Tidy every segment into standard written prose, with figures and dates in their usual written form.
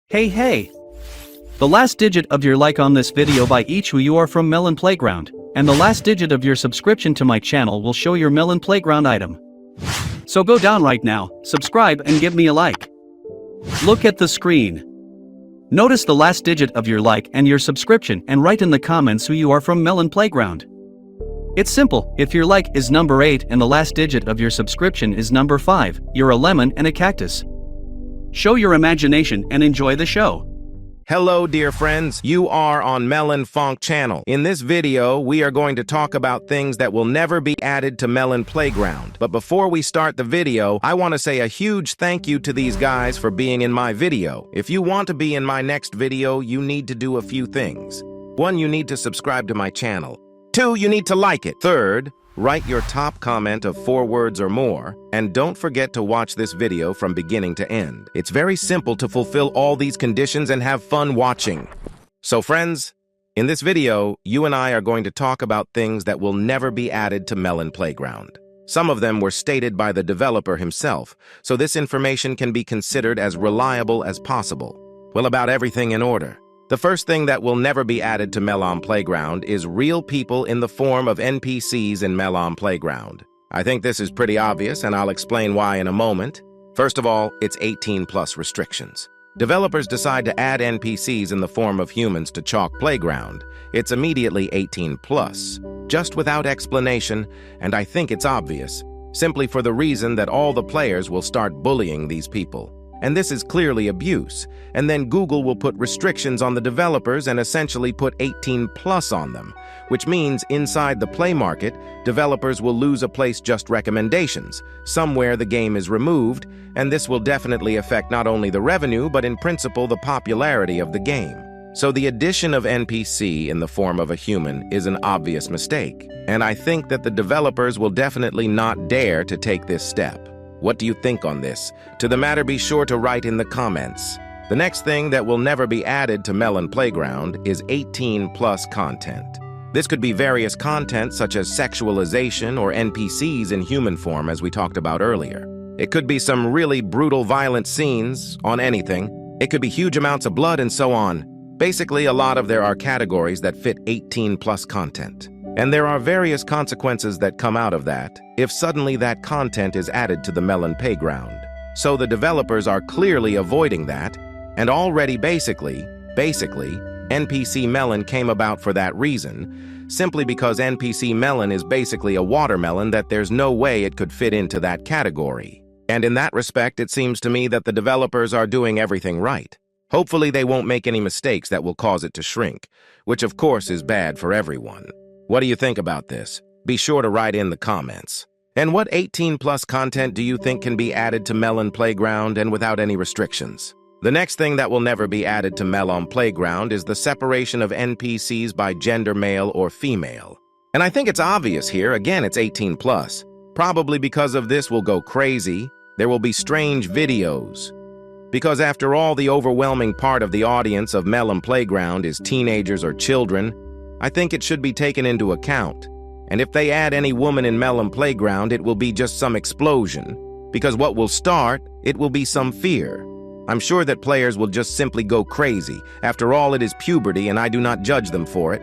Hey! The last digit of your like on this video by each who you are from Melon Playground, and the last digit of your subscription to my channel will show your Melon Playground item. So go down right now, subscribe and give me a like. Look at the screen. Notice the last digit of your like and your subscription and write in the comments who you are from Melon Playground. It's simple, if your like is number 8 and the last digit of your subscription is number 5, you're a lemon and a cactus. Show your imagination and enjoy the show. Hello dear friends, you are on Melonfonk channel. In this video, we are going to talk about things that will never be added to Melon Playground. But before we start the video, I want to say a huge thank you to these guys for being in my video. If you want to be in my next video, you need to do a few things. 1, you need to subscribe to my channel. 2, you need to like it. 3rd, write your top comment of 4 words or more, and don't forget to watch this video from beginning to end. It's very simple to fulfill all these conditions and have fun watching. So friends, in this video, you and I are going to talk about things that will never be added to Melon Playground. Some of them were stated by the developer himself, so this information can be considered as reliable as possible. Well, about everything in order. The first thing that will never be added to Melon Playground is real people in the form of NPCs in Melon Playground. I think this is pretty obvious, and I'll explain why in a moment. First of all, it's 18+ restrictions. Developers decide to add NPCs in the form of humans to Chalk Playground. It's immediately 18+, just without explanation, and I think it's obvious, simply for the reason that all the players will start bullying these people. And this is clearly abuse, and then Google will put restrictions on the developers and essentially put 18+ on them, which means inside the play market, developers will lose a place just recommendations. Somewhere the game is removed, and this will definitely affect not only the revenue, but in principle the popularity of the game. So the addition of NPC in the form of a human is an obvious mistake, and I think that the developers will definitely not dare to take this step. What do you think on this? To the matter, be sure to write in the comments. The next thing that will never be added to Melon Playground is 18+ content. This could be various content such as sexualization or NPCs in human form, as we talked about earlier. It could be some really brutal, violent scenes on anything. It could be huge amounts of blood and so on. Basically, a lot of there are categories that fit 18+ content. And there are various consequences that come out of that if suddenly that content is added to the Melon Playground. So the developers are clearly avoiding that, and already basically, NPC Melon came about for that reason, simply because NPC Melon is basically a watermelon that there's no way it could fit into that category. And in that respect, it seems to me that the developers are doing everything right. Hopefully they won't make any mistakes that will cause it to shrink, which of course is bad for everyone. What do you think about this? Be sure to write in the comments. And what 18+ content do you think can be added to Melon Playground and without any restrictions? The next thing that will never be added to Melon Playground is the separation of NPCs by gender, male or female. And I think it's obvious here, again, it's 18+. Probably because of this we'll go crazy. There will be strange videos. Because after all, the overwhelming part of the audience of Melon Playground is teenagers or children, I think it should be taken into account. And if they add any woman in Melon Playground, it will be just some explosion. Because what will start, it will be some fear. I'm sure that players will just simply go crazy. After all, it is puberty and I do not judge them for it.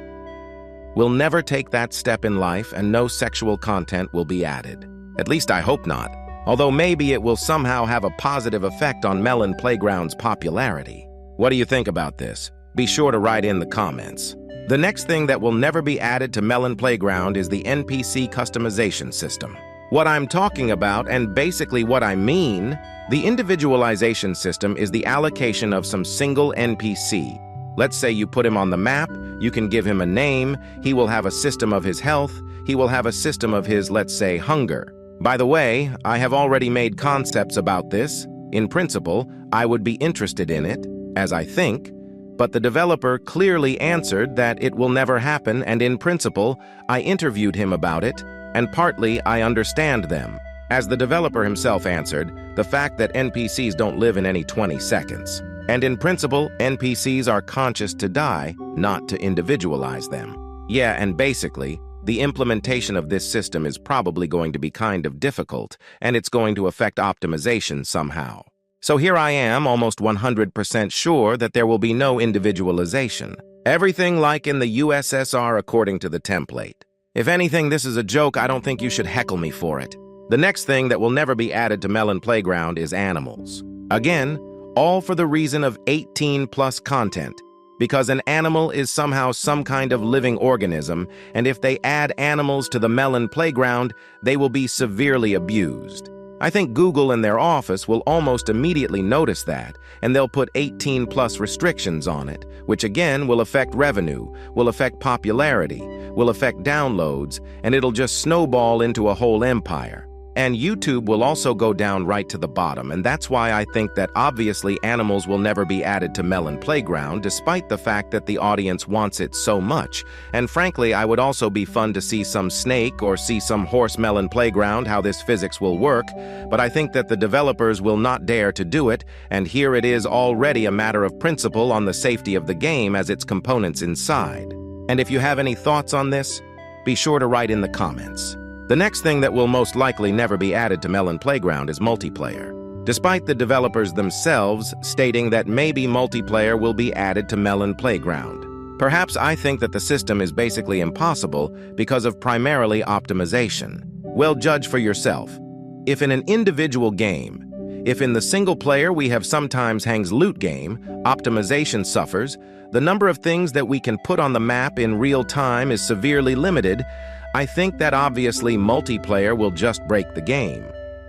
We'll never take that step in life and no sexual content will be added. At least I hope not. Although maybe it will somehow have a positive effect on Melon Playground's popularity. What do you think about this? Be sure to write in the comments. The next thing that will never be added to Melon Playground is the NPC customization system. What I'm talking about, and basically what I mean, the individualization system is the allocation of some single NPC. Let's say you put him on the map, you can give him a name, he will have a system of his health, he will have a system of his, let's say, hunger. By the way, I have already made concepts about this. In principle, I would be interested in it, as I think, but the developer clearly answered that it will never happen, and in principle, I interviewed him about it, and partly I understand them. As the developer himself answered, the fact that NPCs don't live in any 20 seconds. And in principle, NPCs are conscious to die, not to individualize them. Yeah, and basically, the implementation of this system is probably going to be kind of difficult, and it's going to affect optimization somehow. So here I am, almost 100% sure that there will be no individualization. Everything like in the USSR according to the template. If anything, this is a joke. I don't think you should heckle me for it. The next thing that will never be added to Melon Playground is animals. Again, all for the reason of 18+ content. Because an animal is somehow some kind of living organism, and if they add animals to the Melon Playground, they will be severely abused. I think Google in their office will almost immediately notice that, and they'll put 18+ restrictions on it, which again will affect revenue, will affect popularity, will affect downloads, and it'll just snowball into a whole empire. And YouTube will also go down right to the bottom, and that's why I think that obviously animals will never be added to Melon Playground, despite the fact that the audience wants it so much. And frankly, I would also be fun to see some snake or see some horse Melon Playground, how this physics will work, but I think that the developers will not dare to do it, and here it is already a matter of principle on the safety of the game as its components inside. And if you have any thoughts on this, be sure to write in the comments. The next thing that will most likely never be added to Melon Playground is multiplayer. Despite the developers themselves stating that maybe multiplayer will be added to Melon Playground. Perhaps I think that the system is basically impossible because of primarily optimization. Well, judge for yourself. If in an individual game, if in the single player we have sometimes hangs loot game, optimization suffers, the number of things that we can put on the map in real time is severely limited, I think that obviously multiplayer will just break the game.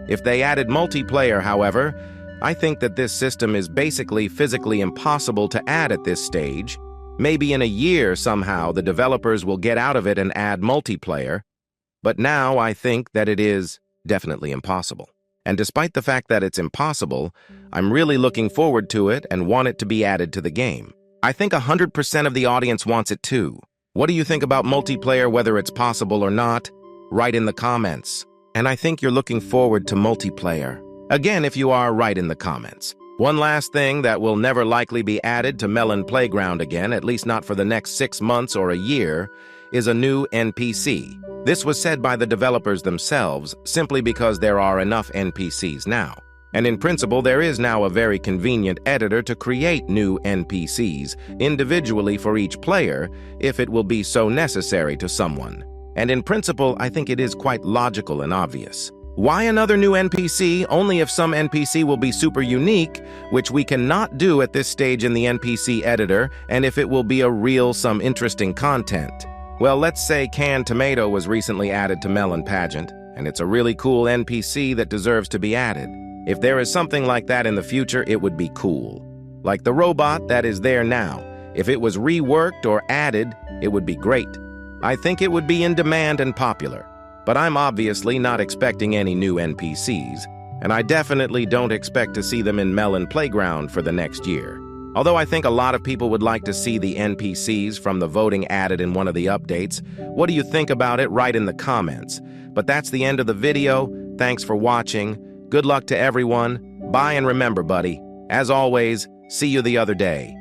If they added multiplayer, however, I think that this system is basically physically impossible to add at this stage. Maybe in a year somehow the developers will get out of it and add multiplayer, but now I think that it is definitely impossible. And despite the fact that it's impossible, I'm really looking forward to it and want it to be added to the game. I think 100% of the audience wants it too. What do you think about multiplayer, whether it's possible or not? Write in the comments. And I think you're looking forward to multiplayer. Again, if you are, write in the comments. One last thing that will never likely be added to Melon Playground again, at least not for the next 6 months or a year, is a new NPC. This was said by the developers themselves, simply because there are enough NPCs now. And in principle, there is now a very convenient editor to create new NPCs individually for each player if it will be so necessary to someone. And in principle, I think it is quite logical and obvious. Why another new NPC? Only if some NPC will be super unique, which we cannot do at this stage in the NPC editor, and if it will be a real some interesting content. Well, let's say canned tomato was recently added to Melon Pageant, and it's a really cool NPC that deserves to be added. If there is something like that in the future, it would be cool. Like the robot that is there now. If it was reworked or added, it would be great. I think it would be in demand and popular. But I'm obviously not expecting any new NPCs, and I definitely don't expect to see them in Melon Playground for the next year. Although I think a lot of people would like to see the NPCs from the voting added in one of the updates. What do you think about it? Write in the comments. But that's the end of the video. Thanks for watching. Good luck to everyone. Bye, and remember, buddy, as always, see you the other day.